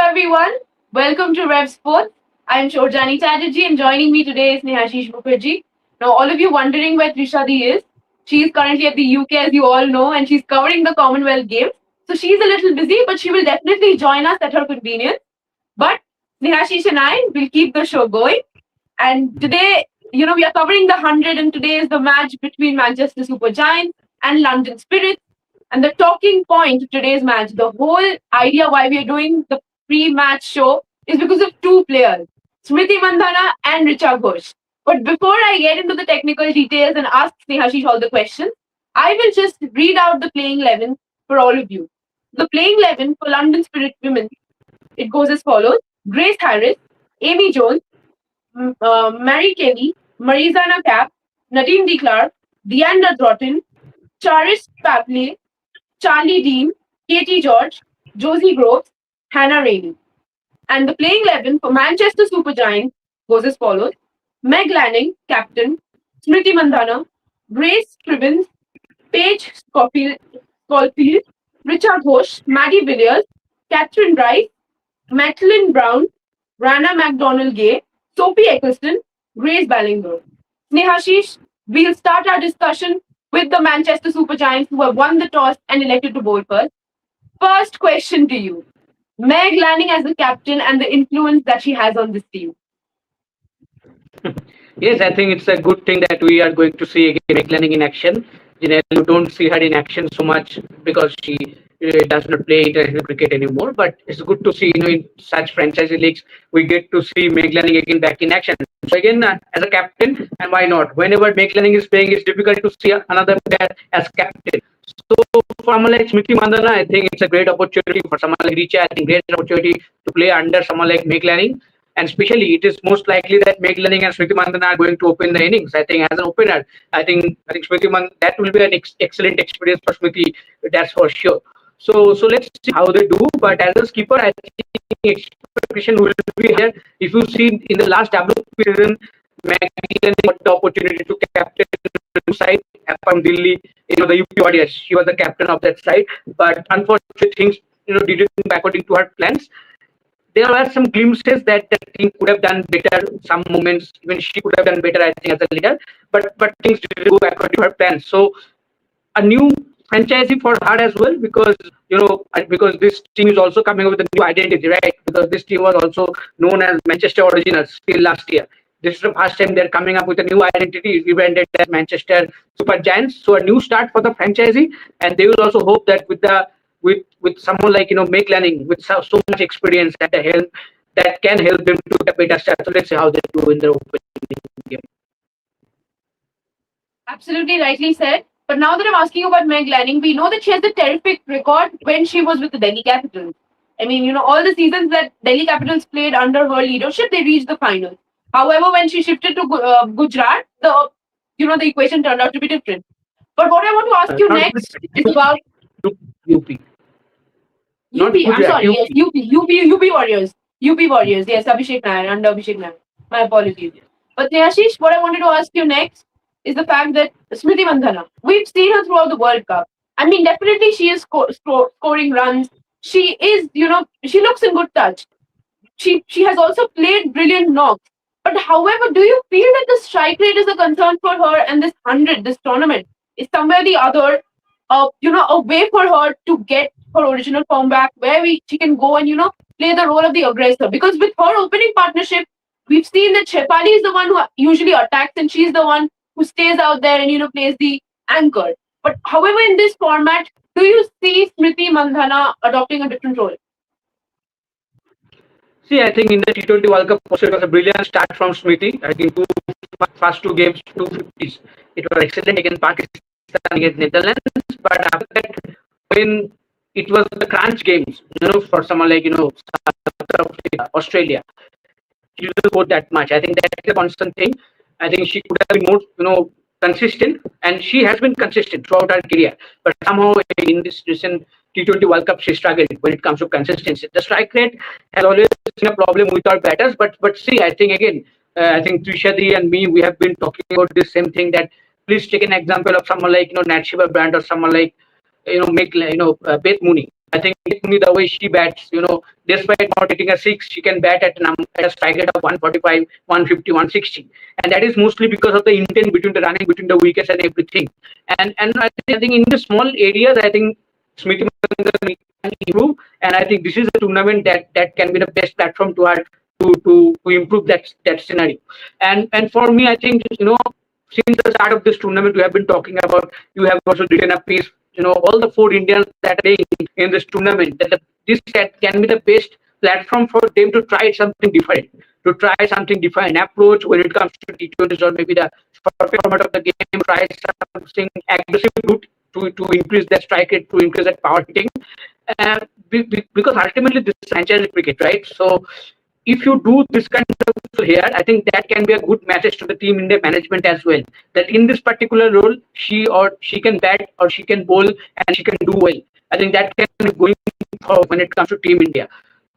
everyone. Welcome to Rev Sports. I am Shorjani Chatterjee and joining me today is Nehashish Mukherjee. Now, all of you wondering where Trishadi is. She is currently at the UK, as you all know, and she's covering the Commonwealth Games. So she's a little busy, but she will definitely join us at her convenience. But Nehashish and I will keep the show going. And today, we are covering the 100, and today is the match between Manchester Super Giants and London Spirits. And the talking point of today's match, the whole idea why we are doing the pre-match show is because of two players, Smriti Mandhana and Richa Ghosh. But before I get into the technical details and ask Snehashish all the questions, I will just read out the playing 11 for all of you. The playing 11 for London Spirit Women, it goes as follows. Grace Harris, Amy Jones, Mary Kelly, Marizana Cap, Nadine De Clark, Deandra Broughton, Charis Papley, Charlie Dean, Katie George, Josie Groves, Hannah Rainey. And the playing 11 for Manchester Supergiants goes as follows. Meg Lanning, captain, Smriti Mandhana, Grace Cribbins, Paige Schofield, Richa Ghosh, Maddie Villiers, Catherine Rice, Madeline Brown, Rana MacDonald Gay, Sophie Eccleston, Grace Ballinger. Snehashish, we'll start our discussion with the Manchester Supergiants who have won the toss and elected to bowl first. First question to you. Meg Lanning as the captain and the influence that she has on this team. Yes, I think it's a good thing that we are going to see again Meg Lanning in action. You don't see her in action so much because she does not play international cricket anymore. But it's good to see, in such franchise leagues, we get to see Meg Lanning again back in action. So again, as a captain, and why not? Whenever Meg Lanning is playing, it's difficult to see another player as captain. So for someone like Smriti Mandhana, I think it's a great opportunity. For someone like Richa, I think great opportunity to play under someone like Meg Lanning. And especially, it is most likely that Meg Lanning and Smriti Mandhana are going to open the innings. I think as an opener, I think Smriti Mandhana, that will be an excellent experience for Smriti. That's for sure. So let's see how they do. But as a skipper, I think expectation will be here. If you see in the last WP season, Meg Lanning got the opportunity to captain the side from Delhi. The UP Warriors. She was the captain of that side. But unfortunately, things didn't go according to her plans. There were some glimpses that the team could have done better. Some moments, even she could have done better, I think, as a leader. But things didn't go according to her plans. So a new franchisee for her as well, because this team is also coming up with a new identity, right? Because this team was also known as Manchester Originals till last year. This is the first time they're coming up with a new identity, rebranded as Manchester Super Giants. So a new start for the franchisee, and they will also hope that with someone like Meg Lanning with so much experience at the helm, that can help them to get a better start. So let's see how they do in the opening game. Absolutely rightly said. But now that I'm asking about Meg Lanning, we know that she has a terrific record when she was with the Delhi Capitals. I mean, all the seasons that Delhi Capitals played under her leadership, they reached the finals. However, when she shifted to Gujarat, the equation turned out to be different. But what I want to ask you next is about UP. UP. I'm sorry. Yes, UP Warriors. UP Warriors. Yes, Abhishek Nair, under Abhishek Nair. My apologies. But Nehashish, what I wanted to ask you next is the fact that Smriti Mandhana, we've seen her throughout the World Cup. I mean, definitely she is scoring runs. She is, she looks in good touch. She has also played brilliant knocks. But however, do you feel that the strike rate is a concern for her and this 100, this tournament is somewhere the other, a way for her to get her original form back, where she can go and play the role of the aggressor? Because with her opening partnership, we've seen that Shefali is the one who usually attacks and she's the one who stays out there and plays the anchor. But however, in this format, do you see Smriti Mandhana adopting a different role? See, I think in the T20 World Cup also it was a brilliant start from Smriti. I think first two games, 250s. It was excellent against Pakistan, against Netherlands. But after that, when it was the crunch games, for someone like South Africa, Australia, she didn't score that much. I think that's a constant thing. I think she could have been more, consistent, and she has been consistent throughout her career. But somehow in this recent T20 World Cup, she struggled when it comes to consistency. The strike rate has always been a problem with our batters. But see, I think again, I think Trishadi and me, we have been talking about this same thing. That please take an example of someone like Nat Shiva Brand or someone like Beth Mooney. I think Beth Mooney, the way she bats, despite not hitting a six, she can bat at a strike rate of 145, 150, 160, and that is mostly because of the intent between the running between the wickets and everything. And I think in the small areas, I think Smriti Mandhana can improve, and I think this is a tournament that can be the best platform to her to improve that scenario. And for me, I think since the start of this tournament, we have been talking about. You have also written a piece. All the four Indians that are playing in this tournament. This can be the best platform for them to try something different, to try something different approach when it comes to T20s or maybe the short format of the game. Try something aggressive route to increase that strike rate, to increase that power hitting. Because ultimately this is franchise cricket, right? So if you do this kind of here, I think that can be a good message to the team India management as well. That in this particular role, she can bat or she can bowl and she can do well. I think that can be going for when it comes to Team India.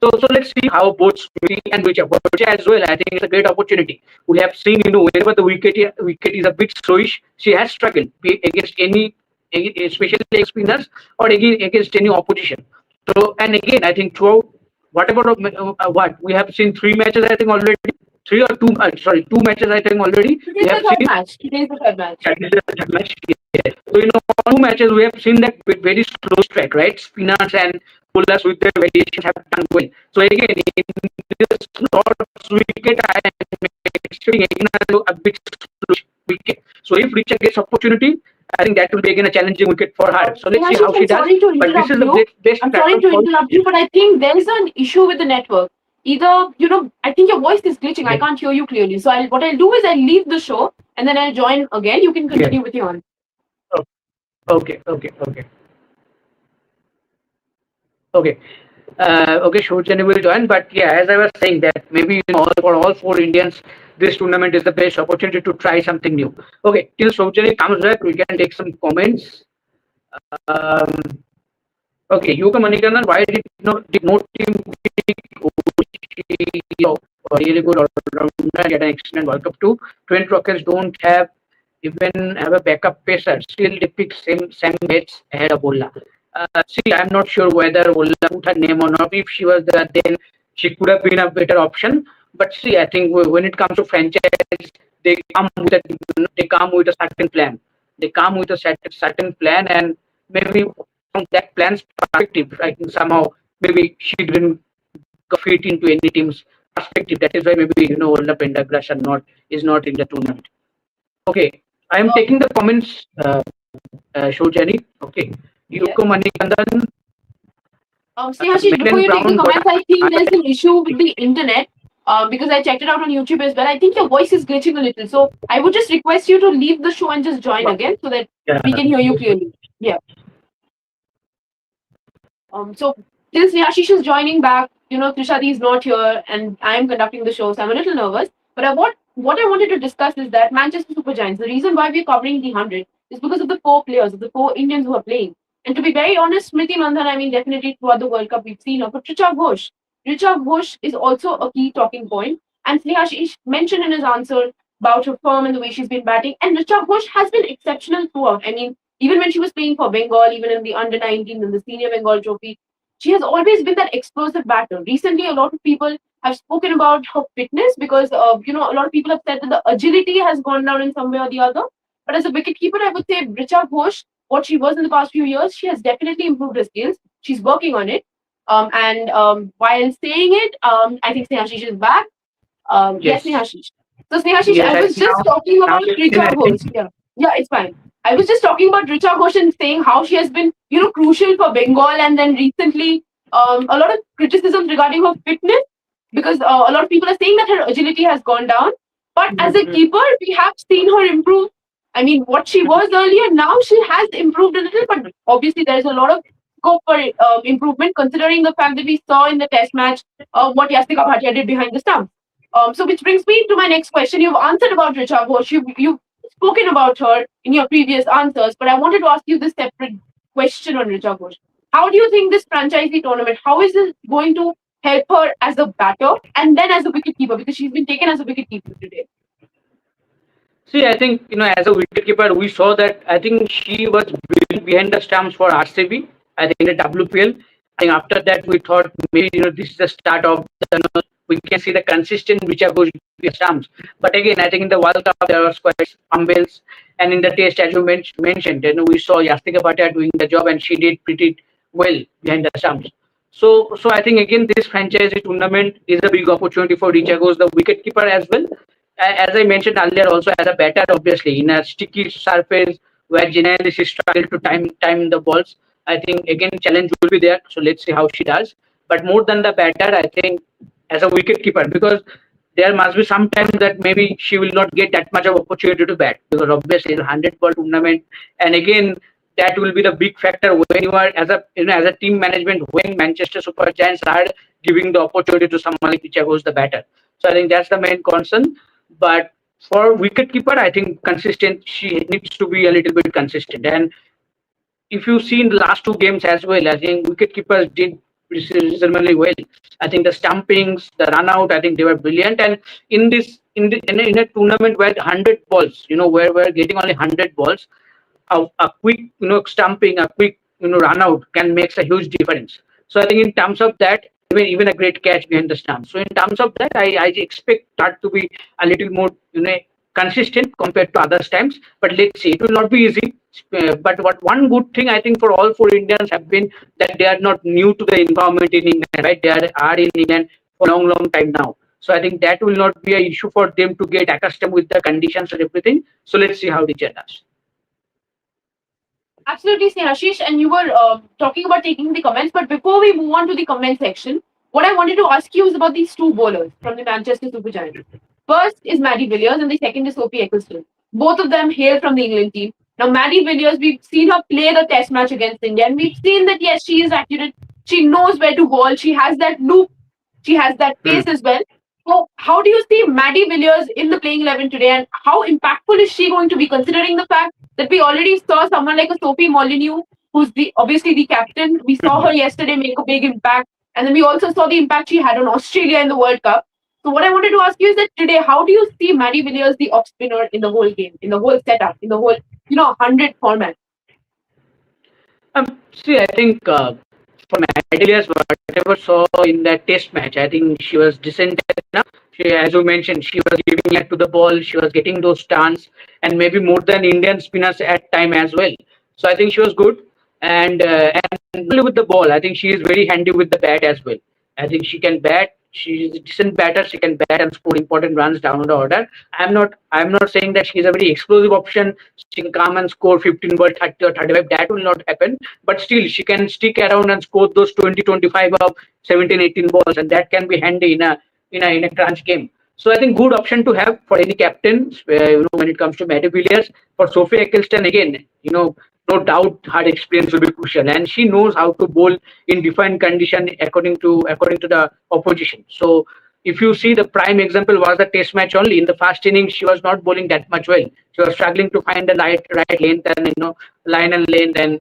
So let's see how both Smriti and Richa as well. I think it's a great opportunity. We have seen, whenever the wicket is a bit slowish, she has struggled against especially spinners or against any opposition. So and again, I think throughout what we have seen three matches, I think already three or two. Sorry, two matches I think already. Today's We the have third seen match. Today's the third match. that is the match. Yeah. So two matches we have seen that very slow strike, right? Spinners and bowlers with their variations have done well. So again, in this short wicket, I am expecting again a bit slow wicket. So if Richa gets opportunity, I think that will be again a challenging wicket for her. So let's see Ashish, how I'm she does. sorry to But this interrupt is the you. best I'm sorry platform to for. interrupt you, but I think there is an issue with the network. Either, I think your voice is glitching. I Yeah. can't hear you clearly. So what I'll do is I'll leave the show and then I'll join again. You can Yeah. continue with your answer. Oh, okay. Okay. Okay, Shorjani will join, but yeah, as I was saying that maybe for all four Indians, this tournament is the best opportunity to try something new. Okay, till Shorjani comes back, we can take some comments. Um, okay, Yuka Manikandan, why did no team pick Oshio, a really good all-rounder, get an excellent World Cup too? Twin Rockets don't even have a backup pacer. Still, they pick same mates ahead of Ola. See, I'm not sure whether Ola put her name or not. If she was there, then she could have been a better option. But see, I think when it comes to franchise, they come with a certain plan. They come with a certain plan, and maybe from that plan's perspective, I think somehow maybe she didn't fit into any team's perspective. That is why maybe Ola Pendergrass is not in the tournament. Okay, I am taking the comments, Shojani. Okay, Yeah. Yuko Manikandan, Snehashish, before Maclean you take the Brown got comments, I think there's an issue with the internet because I checked it out on YouTube as well. I think your voice is glitching a little. So I would just request you to leave the show and just join again so that we can hear you clearly. Yeah. So since Nyashish is joining back, Trishadi is not here and I am conducting the show, so I'm a little nervous. But what I wanted to discuss is that Manchester Super Giants, the reason why we're covering the 100 is because of the four players, of the four Indians who are playing. And to be very honest, Smriti Mandhana, I mean, definitely throughout the World Cup we've seen her, but Richa Ghosh is also a key talking point. And Snehashish mentioned in his answer about her form and the way she's been batting. And Richa Ghosh has been exceptional throughout. I mean, even when she was playing for Bengal, even in the under 19 and the senior Bengal trophy, she has always been that explosive batter. Recently, a lot of people have spoken about her fitness because, a lot of people have said that the agility has gone down in some way or the other. But as a wicketkeeper, I would say Richa Ghosh, what she was in the past few years, she has definitely improved her skills. She's working on it. And while saying it, I think Snehashish is back. Yes, yes, Snehashish. So Snehashish, yes. I I was think just talking now about it's Richa Ghosh. Yeah, yeah, it's fine. I was just talking about Richa Ghosh and saying how she has been, crucial for Bengal, and then recently, a lot of criticisms regarding her fitness because a lot of people are saying that her agility has gone down. But as a keeper, we have seen her improve. I mean, what she was earlier, now she has improved a little, but obviously there is a lot of scope for improvement considering the fact that we saw in the test match what Yastika Bhatia did behind the stump. So which brings me to my next question. You've answered about Richa Ghosh. You've spoken about her in your previous answers, but I wanted to ask you this separate question on Richa Ghosh. How do you think this franchisee tournament, how is it going to help her as a batter and then as a wicketkeeper? Because she's been taken as a wicketkeeper today. See, I think as a wicketkeeper, we saw that I think she was behind the stumps for RCB. I think in the WPL, think after that we thought maybe this is the start of we can see the consistent Richa Ghosh stumps. But again, I think in the World Cup there was quite fumbles, and in the Test, as you mentioned, we saw Yastika Bhatia doing the job, and she did pretty well behind the stumps. So I think again this franchise tournament is a big opportunity for Richa Ghosh, the wicket keeper as well. As I mentioned earlier, also as a batter, obviously in a sticky surface where generally she struggle to time the balls. I think again challenge will be there. So let's see how she does. But more than the batter, I think as a wicket keeper, because there must be some time that maybe she will not get that much of opportunity to bat, because obviously it's a 100 ball tournament, and again that will be the big factor when you are as a as a team management, when Manchester Super Giants are giving the opportunity to someone like Richa who's the batter. So I think that's the main concern. But for wicket keeper, I think consistent, she needs to be a little bit consistent. And if you see in the last two games as well, I think wicket keepers did reasonably well. I think the stumpings, the run out, I think they were brilliant. And in this in a tournament where 100 balls, where we're getting only 100 balls, a quick stumping, a quick run out can makes a huge difference. So I think in terms of that, even a great catch behind the stump. So in terms of that, I expect that to be a little more consistent compared to other times. But let's see, it will not be easy. But what one good thing I think for all four Indians have been that they are not new to the environment in England, right? They are in England for a long time now. So I think that will not be an issue for them to get accustomed with the conditions and everything. So let's see how Richard does. Absolutely, Snehashish. And you were talking about taking the comments, but before we move on to the comment section, what I wanted to ask you is about these two bowlers from the Manchester Super Giants. First is Maddie Villiers, and the second is Sophie Ecclestone. Both of them hail from the England team. Now, Maddie Villiers, we've seen her play the Test match against India, and we've seen that yes, she is accurate. She knows where to bowl. She has that loop. She has that pace as well. So, how do you see Maddie Villiers in the playing 11 today, and how impactful is she going to be, considering the fact that we already saw someone like a Sophie Molyneux, who's obviously the captain. We saw her yesterday make a big impact, and then we also saw the impact she had on Australia in the World Cup. So, what I wanted to ask you is that today, how do you see Maddie Villiers, the off spinner, in the whole game, in the whole setup, in the whole 100 format? See, I think for Madelias, whatever saw in that test match, I think she was decent enough. She, as you mentioned, she was giving it to the ball, she was getting those stance, and maybe more than Indian spinners at time as well. So I think she was good, and only with the ball, I think she is very handy with the bat as well. I think she can bat. She's a decent batter. She can bat and score important runs down the order. I'm not saying that she's a very explosive option. She can come and score 15 ball, 30 or 35. That will not happen. But still, she can stick around and score those 20, 25 of 17, 18 balls, and that can be handy in a crunch game. So I think good option to have for any captain. When it comes to Maddie Villiers, for Sophie Ecclestone again, no doubt her experience will be crucial, and she knows how to bowl in defined condition according to the opposition. So if you see, the prime example was the test match only. In the first innings she was not bowling that much well. She was struggling to find the right length and line and length, and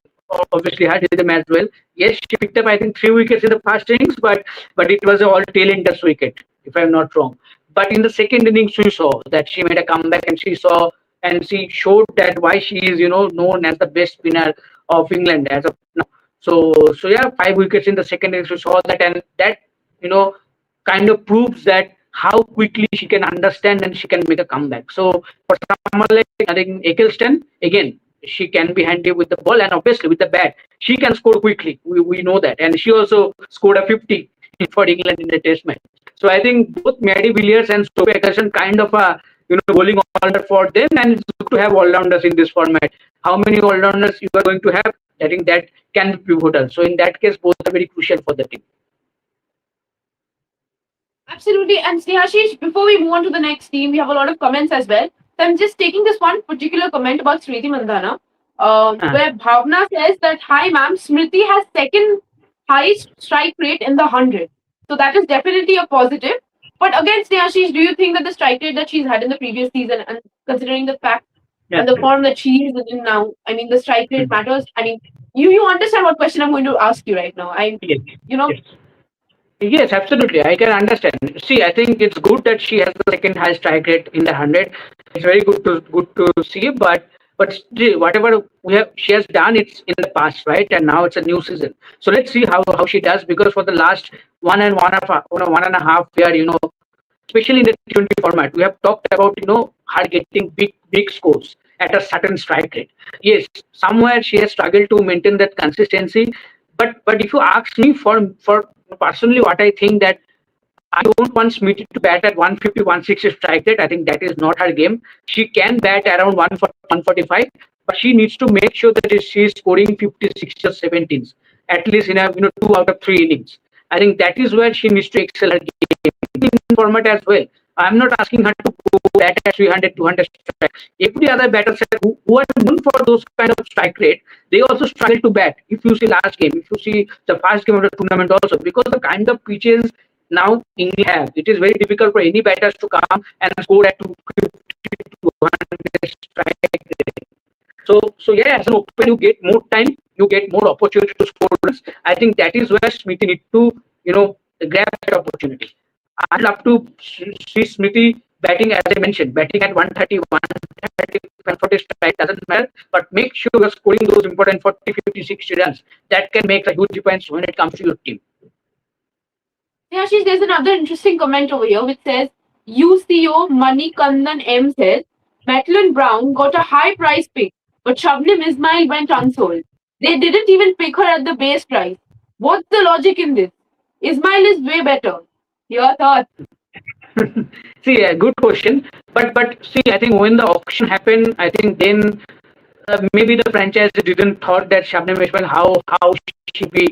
obviously her rhythm as well. Yes, she picked up I think 3 wickets in the first innings, but it was all tail enders wicket, if I'm not wrong. But in the second innings, we saw that she made a comeback, and she showed that why she is known as the best spinner of England as of now. So yeah, 5 wickets in the second innings. We saw that, and that you know kind of proves that how quickly she can understand and she can make a comeback. So for someone like I think Ecclestone, again, she can be handy with the ball, and obviously with the bat, she can score quickly. We know that, and she also scored a 50 for England in the Test match. So I think both Maddie Villiers and Sophie Ecclestone kind of a bowling all-rounder for them, and it's good to have all-rounders in this format. How many all-rounders you are going to have? I think that can be pivotal. So in that case, both are very crucial for the team. Absolutely. And Snehashish, before we move on to the next team, we have a lot of comments as well. So I'm just taking this one particular comment about Smriti Mandhana, where Bhavna says that, hi ma'am, Smriti has second highest strike rate in the 100. So that is definitely a positive. But again, Snehashish, do you think that the strike rate that she's had in the previous season, and considering the fact and the form that she is in now, I mean, the strike rate matters? I mean, you understand what question I'm going to ask you right now. Yes. Yes. Yes, absolutely. I can understand. See, I think it's good that she has the second highest strike rate in the 100. It's very good to see. But But still, whatever she has done, it's in the past, right? And now it's a new season. So let's see how she does, because for the last 1.5 year, especially in the T20 format, we have talked about her getting big scores at a certain strike rate. Yes, somewhere she has struggled to maintain that consistency. But if you ask me, for personally, what I think, that I don't want Smriti to bat at 150, 160 strike rate. I think that is not her game. She can bat around 140, 145, but she needs to make sure that she is scoring 50, 60 or 17s, at least in a 2 out of 3 innings. I think that is where she needs to excel her game in format as well. I'm not asking her to go bat at 300, 200 strike. Every other batter who are known for those kind of strike rate, they also struggle to bat. If you see last game, if you see the first game of the tournament also, because the kind of pitches now England have, it is very difficult for any batters to come and score at 250 to 100 strike rate. So yeah, as an opener, you get more time, you get more opportunity to score runs. I think that is where Smriti need to, grab that opportunity. I'd love to see Smriti batting, as I mentioned, batting at 130, 130, 140 strike, doesn't matter, but make sure you're scoring those important 40, 50, 60 runs. That can make a huge difference when it comes to your team. Yeah, there's another interesting comment over here which says UCO Manikandan M says Madeline Brown got a high price pick, but Shabnim Ismail went unsold. They didn't even pick her at the base price. What's the logic in this? Ismail is way better. Your thoughts? See, a good question. But see, I think when the auction happened, I think then maybe the franchise didn't thought that Shabnam Ismail, how she be,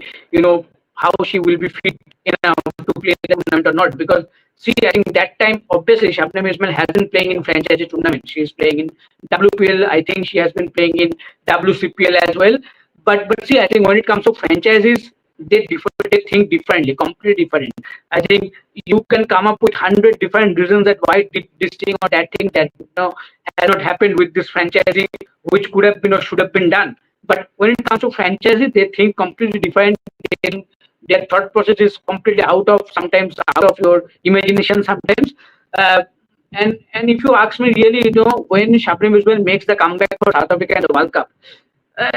how she will be fit enough to play the tournament or not. Because see, I think that time obviously Shabnam Ismail hasn't playing in franchise tournament. She is playing in WPL. I think she has been playing in WCPL as well. But see, I think when it comes to franchises, they think differently, completely different. I think you can come up with 100 different reasons that why did this thing or that thing that has not happened with this franchisee, which could have been or should have been done. But when it comes to franchises, they think completely different. They, their thought process is completely sometimes out of your imagination sometimes. Uh, and if you ask me really, when Shabnim Ismail makes the comeback for South Africa in the World Cup,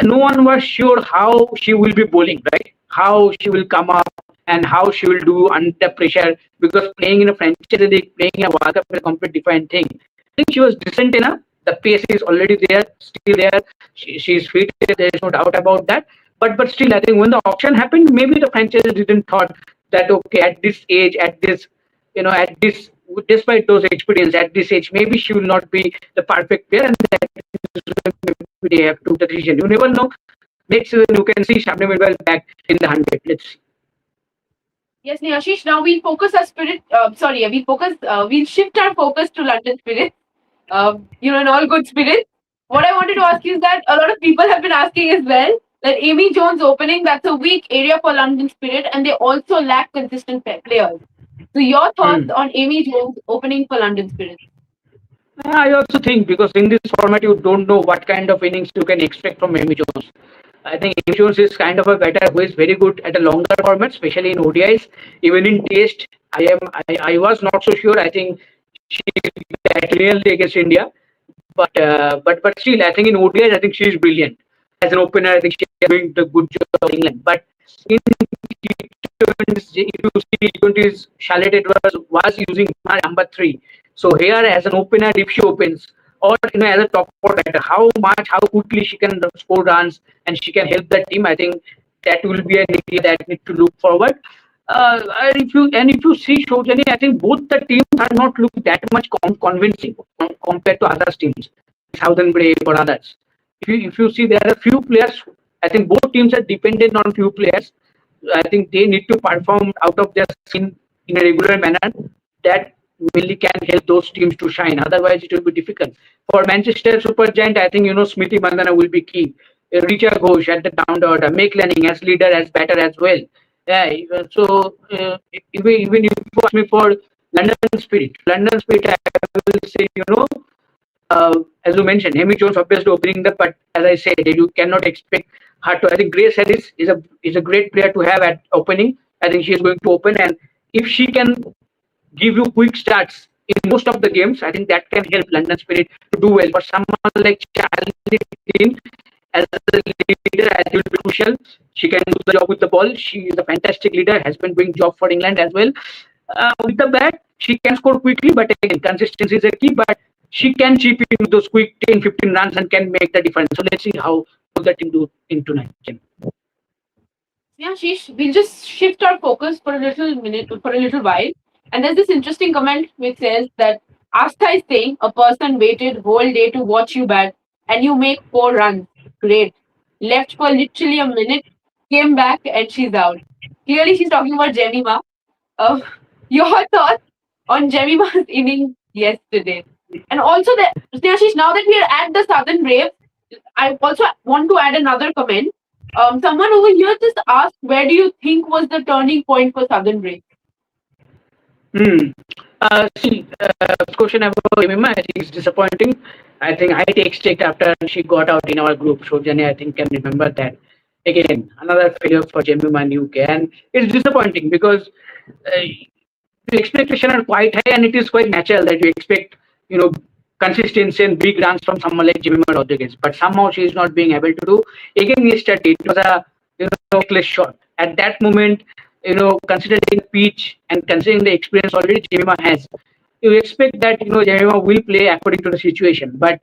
no one was sure how she will be bowling, right? How she will come up and how she will do under pressure, because playing in a franchise league, playing in a World Cup is a completely different thing. I think she was decent enough. The pace is already there, still there. She's fit. There is no doubt about that. But still, I think when the auction happened, maybe the franchise didn't thought that okay, at this age, at this, at this, despite those experience, at this age, maybe she will not be the perfect player, and that is when they have to the decision. You never know. Next season, you can see Shabnam Ismail back in the 100. Let's see. Yes, Neashish. Now we'll focus our spirit. Sorry, we'll focus. We'll shift our focus to London Spirit. In all good spirits. What I wanted to ask you is that a lot of people have been asking as well that Amy Jones opening, that's a weak area for London Spirit, and they also lack consistent players. So your thoughts on Amy Jones opening for London Spirit? I also think, because in this format you don't know what kind of innings you can expect from Amy Jones. I think Amy Jones is kind of a batter who is very good at a longer format, especially in ODIs. Even in Test, I was not so sure. I think she batted really against India, but still, I think in ODIs, I think she is brilliant as an opener. I think she is doing the good job of England. But in T20s, if you see T20s, Charlotte Edwards was using her number 3. So here, as an opener, if she opens, or as a top four batter, how quickly she can score runs and she can help the team. I think that will be an area that need to look forward. And if you see Shojani, I think both the teams are not looking that much convincing compared to other teams, Southern Brave or others. If you see, there are a few players. I think both teams are dependent on few players. I think they need to perform out of their skin in a regular manner. That really can help those teams to shine. Otherwise, it will be difficult. For Manchester Supergiant, I think Smriti Mandhana will be key. Richa Ghosh at the down order, Meg Lanning as leader, as batter as well. Yeah. So even if you ask me for London Spirit, I will say as you mentioned, Amy Jones obviously opening the, but as I said, you cannot expect her to. I think Grace Harris is a great player to have at opening. I think she is going to open, and if she can give you quick starts in most of the games. I think that can help London Spirit to do well. For someone like Charlie Dean, as a leader, as he will be crucial. She can do the job with the ball. She is a fantastic leader, has been doing job for England as well. With the bat, she can score quickly, but again, consistency is a key. But she can chip in those quick 10, 15 runs and can make the difference. So let's see how the team do in tonight. Yeah, we'll just shift our focus for a little minute, for a little while. And there's this interesting comment which says that Astha is saying a person waited whole day to watch you bat and you make 4 runs. Great. Left for literally a minute, came back and she's out. Clearly, she's talking about Jemima. Uh, your thoughts on Jemima's innings yesterday? And also, Snehashish, now that we are at the Southern Braves, I also want to add another comment. Someone over here just asked, where do you think was the turning point for Southern Braves? Hmm. Question about Jemima, I think it's disappointing. I think I texted after she got out in our group. So Jenny, I think, can remember that. Again, another failure for Jemima in UK, and it's disappointing because the expectation are quite high, and it is quite natural that you expect, you know, consistency and big runs from someone like Jemima Rodriguez. But somehow she is not being able to do. Again, yesterday it was a reckless shot. At that moment, considering the pitch and considering the experience already Jemima has, you expect that Jemima will play according to the situation. But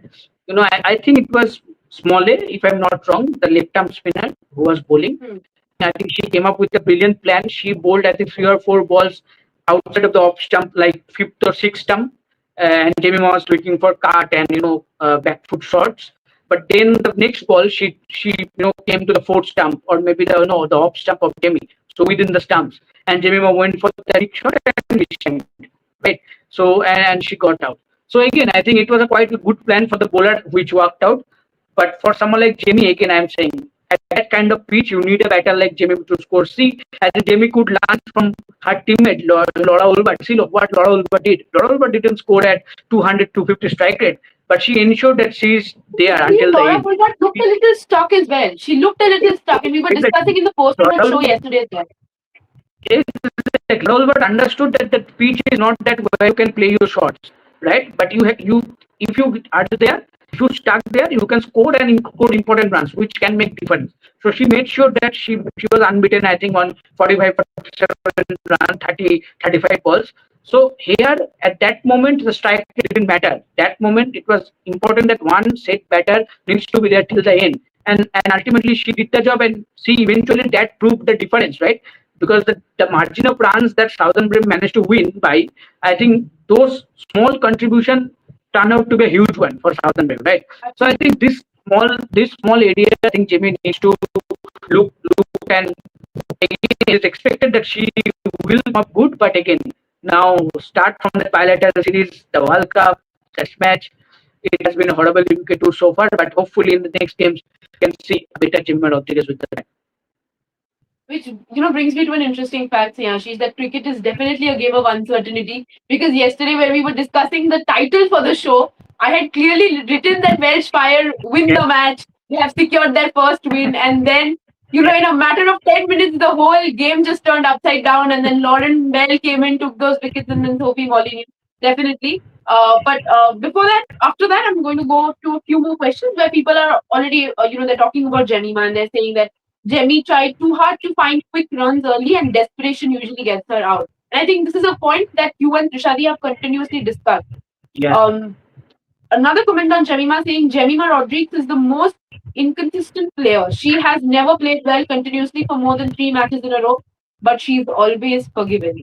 I think it was Smalley, if I'm not wrong, the left arm spinner who was bowling. I think she came up with a brilliant plan. She bowled, I think, 3 or 4 balls outside of the off stump, like fifth or sixth stump, and Jemima was looking for cut and back foot shots. But then the next ball, she came to the fourth stump, or maybe the off stump of Jemmy, so within the stumps, and Jemima went for the big shot and missed it, right? So and she got out. So again, I think it was a quite a good plan for the bowler, which worked out. But for someone like Jamie, again, I'm saying at that kind of pitch, you need a batter like Jamie to score. See, as Jamie could learn from her teammate Laura Ulbert. See what Laura Ulbert did. Laura Ulbert didn't score at 200, 250 strike rate, but she ensured that she's there until the Laura end. Ulbert looked a little stuck as well. She looked a little stuck, and we were discussing in the post-match show yesterday as well. Yes, Laura Ulbert understood that the pitch is not that where you can play your shots, right? But if you are there, if you stuck there, you can score and score important runs, which can make difference. So she made sure that she was unbeaten, I think, on 45, 47 runs, 30, 35 balls. So here, at that moment, the strike didn't matter. That moment, it was important that one set batter needs to be there till the end. And ultimately, she did the job, and she eventually that proved the difference, right? Because the margin of runs that Southern Brave managed to win by, I think those small contribution turn out to be a huge one for Southern Brave, right? So I think this small area, I think Jamie needs to look and again it is expected that she will come up good, but again now start from the bilateral series, the World Cup, Test match. It has been a horrible UK tour so far, but hopefully in the next games we can see a better Jemima Rodriguez with the. Which brings me to an interesting fact, Siyashi, that cricket is definitely a game of uncertainty. Because yesterday, when we were discussing the title for the show, I had clearly written that Welsh Fire win the match. They have secured their first win, and then in a matter of 10 minutes, the whole game just turned upside down. And then Lauren Bell came in, took those wickets, and then Sophie Molyneux. Definitely. But before that, after that, I'm going to go to a few more questions where people are already, they're talking about Jemima and they're saying that Jemmy tried too hard to find quick runs early and desperation usually gets her out. And I think this is a point that you and Trishadi have continuously discussed. Yeah. Another comment on Jemima saying Jemima Rodriguez is the most inconsistent player. She has never played well continuously for more than 3 matches in a row, but she's always forgiven.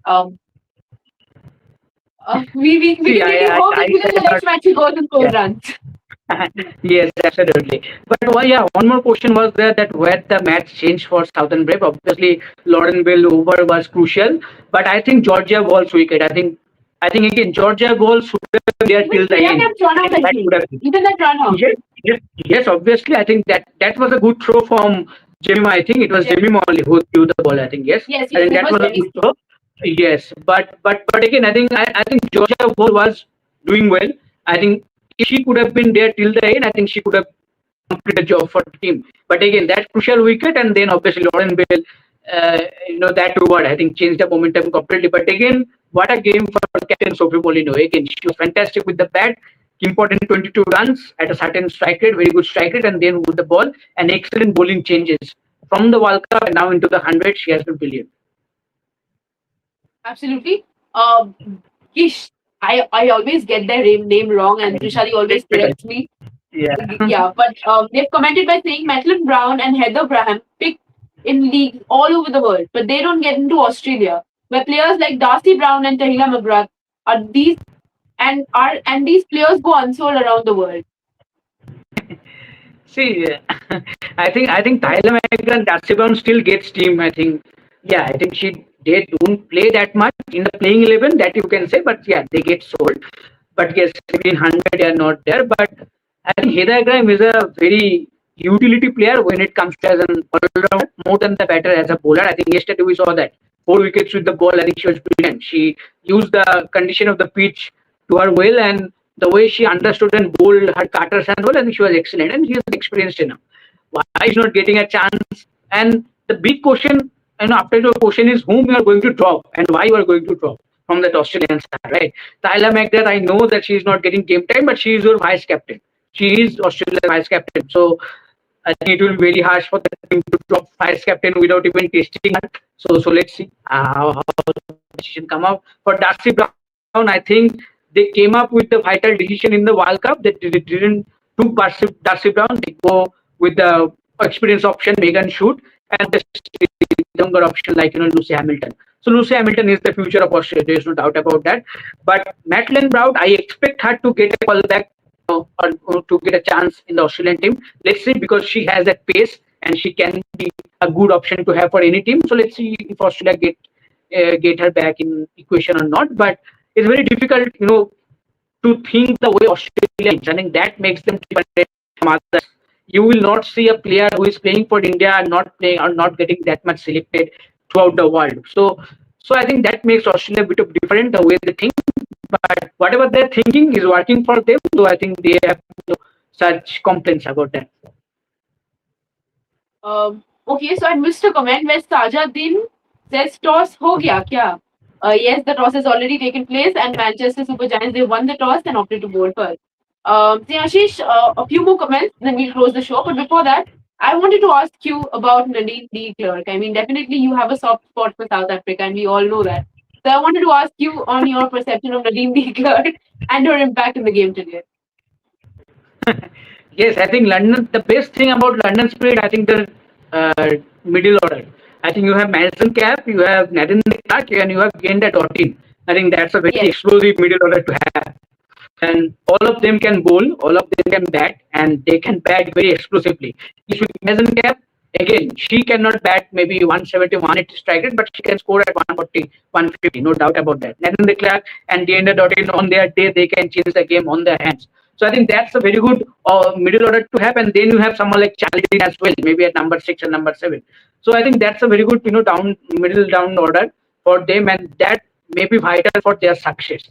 We See, can really hope that the next match she goes and scores runs. Yes, absolutely. But one more question was there, that where the match changed for Southern Brave. Obviously, Lauren Bell over was crucial, but I think Georgia Ball's wicket. I think again Georgia Ball should have been there till the end. Even that run out. Yes. Obviously, I think that was a good throw from Jemima. I think it was Jemima only who threw the ball. I think yes. Yes, I think that was a good throw. Yes, but again, I think Georgia Ball was doing well. I think if she could have been there till the end, I think she could have completed the job for the team. But again, that crucial wicket, and then obviously Lauren Bell, that reward, I think, changed the momentum completely. But again, what a game for captain Sophie Polino. Again, she was fantastic with the bat, important 22 runs at a certain strike rate, very good strike rate, and then with the ball, and excellent bowling changes from the World Cup and now into the 100. She has been brilliant. Absolutely. Kish, I always get their name wrong, and Trishadi always corrects me. Yeah. Yeah, but they've commented by saying Madeline Brown and Heather Graham picked in leagues all over the world, but they don't get into Australia, where players like Darcy Brown and Tahila McGrath are these players go unsold around the world. See, I think Tyler Megler and Darcy Brown still gets team. I think, yeah, I think they don't play that much in the playing 11, that you can say, but yeah, they get sold. But yes, in 100 they are not there. But I think Heather Graham is a very utility player when it comes to as an all-round, more than the batter as a bowler. I think yesterday we saw that 4 wickets with the ball. I think she was brilliant. She used the condition of the pitch to her well, and the way she understood and bowled her cutters and all, I think she was excellent, and she is experienced enough. Why is not getting a chance? And the big question, after your question is whom you are going to drop and why you are going to drop from that Australian side, right? Tyler McGrath, I know that she is not getting game time, but she is your vice captain. She is Australia's vice captain. So I think it will be very harsh for the team to drop vice captain without even testing her. So let's see how the decision come out. For Darcy Brown, I think they came up with the vital decision in the World Cup that they didn't took Darcy Brown. They go with the experience option, Megan Shoot, and the younger option like Lucy Hamilton. So Lucy Hamilton is the future of Australia. There is no doubt about that. But Madeline Brown, I expect her to get a call back or to get a chance in the Australian team. Let's see, because she has that pace and she can be a good option to have for any team. So let's see if Australia get her back in equation or not. But it's very difficult, to think the way Australia is. I think that makes them different from others. You will not see a player who is playing for India and not playing or not getting that much selected throughout the world. So I think that makes Australia a bit of different the way they think. But whatever they're thinking is working for them. So I think they have such complaints about that. Okay, so I missed a comment where Saja Din says toss ho gaya kya? Yes, the toss has already taken place, and Manchester Super Giants they won the toss and opted to bowl first. So Ashish, a few more comments, then we'll close the show. But before that, I wanted to ask you about Nadine de Klerk. I mean, definitely you have a soft spot for South Africa, and we all know that. So I wanted to ask you on your perception of Nadine de Klerk and her impact in the game today. Yes, I think London. The best thing about London Spirit, I think the middle order. I think you have Madison Cap, you have Nathan Clark, and you have Genda Dottin. I think that's a very Yes. explosive middle order to have. And all of them can bowl, all of them can bat, and they can bat very explosively. If with Madison Cap, again, she cannot bat maybe 170, 180 strike rate, but she can score at 140, 150, no doubt about that. Nathan Clark and Genda Dottin on their day, they can change the game on their hands. So I think that's a very good middle order to have, and then you have someone like Charlie as well, maybe at number 6 and number 7. So I think that's a very good, down middle down order for them, and that may be vital for their success.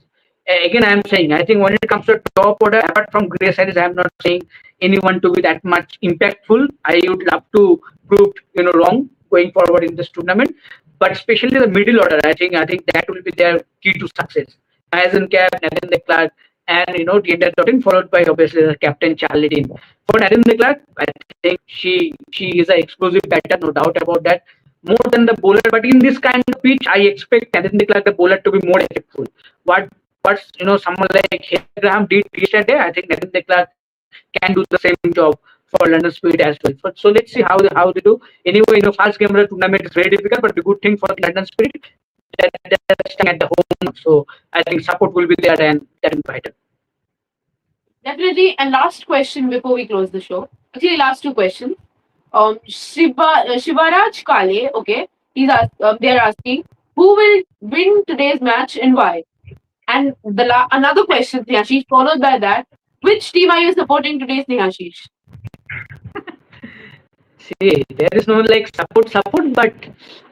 Again, I am saying, I think when it comes to top order, apart from Grace Harris, I am not saying anyone to be that much impactful. I would love to prove wrong going forward in this tournament, but especially the middle order, I think that will be their key to success. Mason Cap, Nathan De Clark, and Tienda Dottin, followed by obviously the captain Charlie Dean. For Nathan De Clark, I think she is an explosive batter, no doubt about that. More than the bowler, but in this kind of pitch, I expect Nathan De Clark, the bowler, to be more effective. What someone like Heather Graham did yesterday, I think Nathan De Clark can do the same job for London Spirit as well. So let's see how they do. Anyway, first game of the tournament is very difficult, but the good thing for London Spirit that they're staying at the home. So I think support will be there, and that will be vital. Definitely. And last question before we close the show. Actually, last two questions. Shivaraj Kale, okay, they're asking who will win today's match and why. And another question, Snehashish, followed by that, which team are you supporting today, Snehashish? See, there is no like support, but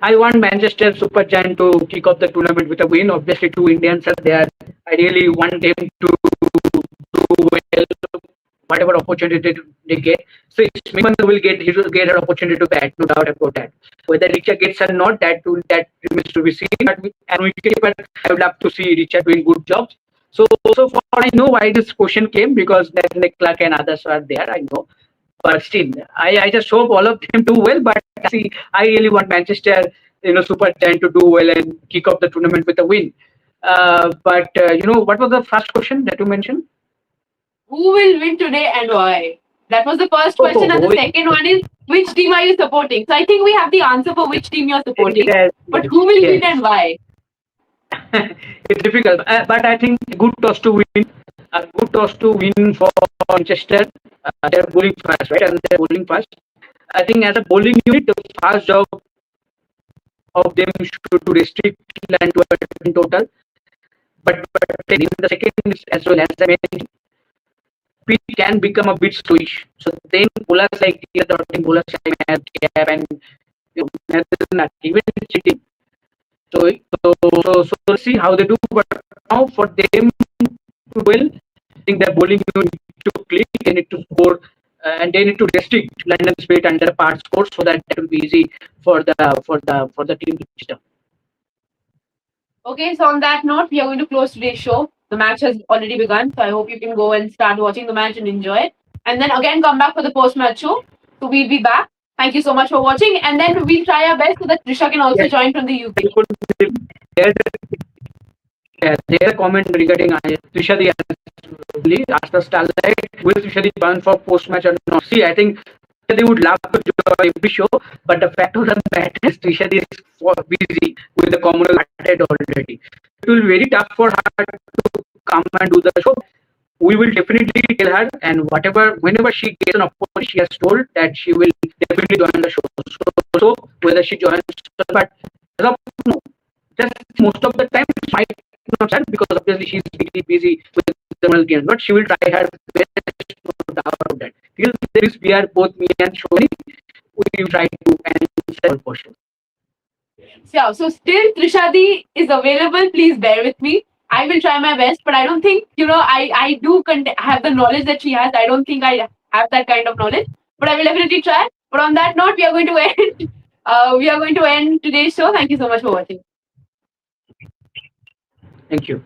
I want Manchester Super Giant to kick off the tournament with a win. Obviously, two Indians are there. I really want them to do well whatever opportunity they get. So Smriti he will get an opportunity to bat, no doubt about that. Whether Richa gets or not, that remains to be seen. But and wicketkeeper, I would love to see Richa doing good jobs. So far I know why this question came, because then the Clark and others are there. I know, but still, I just hope all of them do well. But see, I really want Manchester, Super Giant to do well and kick off the tournament with a win. But what was the first question that you mentioned? Who will win today and why? That was the first question, and the Oh, second one is which team are you supporting? So I think we have the answer for which team you're supporting, yes, but yes, who will win yes. and why? It's difficult, but I think good toss to win. A good toss to win for Manchester. They're bowling fast, right? And they're bowling fast. I think as a bowling unit, the first job of them should to restrict land to a in total. But then in the second, as well as I mentioned, pitch can become a bit slowish. So then bowlers like the bowlers like Gap and Mandhana, even cheating. So let's see how they do. But now for them to well, I think their bowling unit need to click, they need to score, and they need to restrict London Spirit under a part score, so that will be easy for the team to register. Okay, so on that note, we are going to close today's show. The match has already begun, so I hope you can go and start watching the match and enjoy it. And then again, come back for the post match show. So we'll be back. Thank you so much for watching. And then we'll try our best so that Trisha can also Yes, join from the UK. there's there's a comment regarding Trishadi after Starlight. Will Trishadi join for post match or not? See, I think Trishadi would love to join every show, but the fact of the matter is Trishadi is busy with the Commonwealth already. It will be very tough for her to come and do the show. We will definitely tell her, and whenever she gets an opportunity, she has told that she will definitely join the show. So whether she joins, but as of now, just most of the time she might not start, because obviously she's really busy with the normal games, but she will try her best, no doubt about that. Till this, we are both me and Shoni. We will try to answer all questions. Yeah, so still Trishadi is available. Please bear with me. I will try my best, but I don't think, I do have the knowledge that she has. I don't think I have that kind of knowledge, but I will definitely try. But on that note, we are going to end. We are going to end today's show. Thank you so much for watching. Thank you.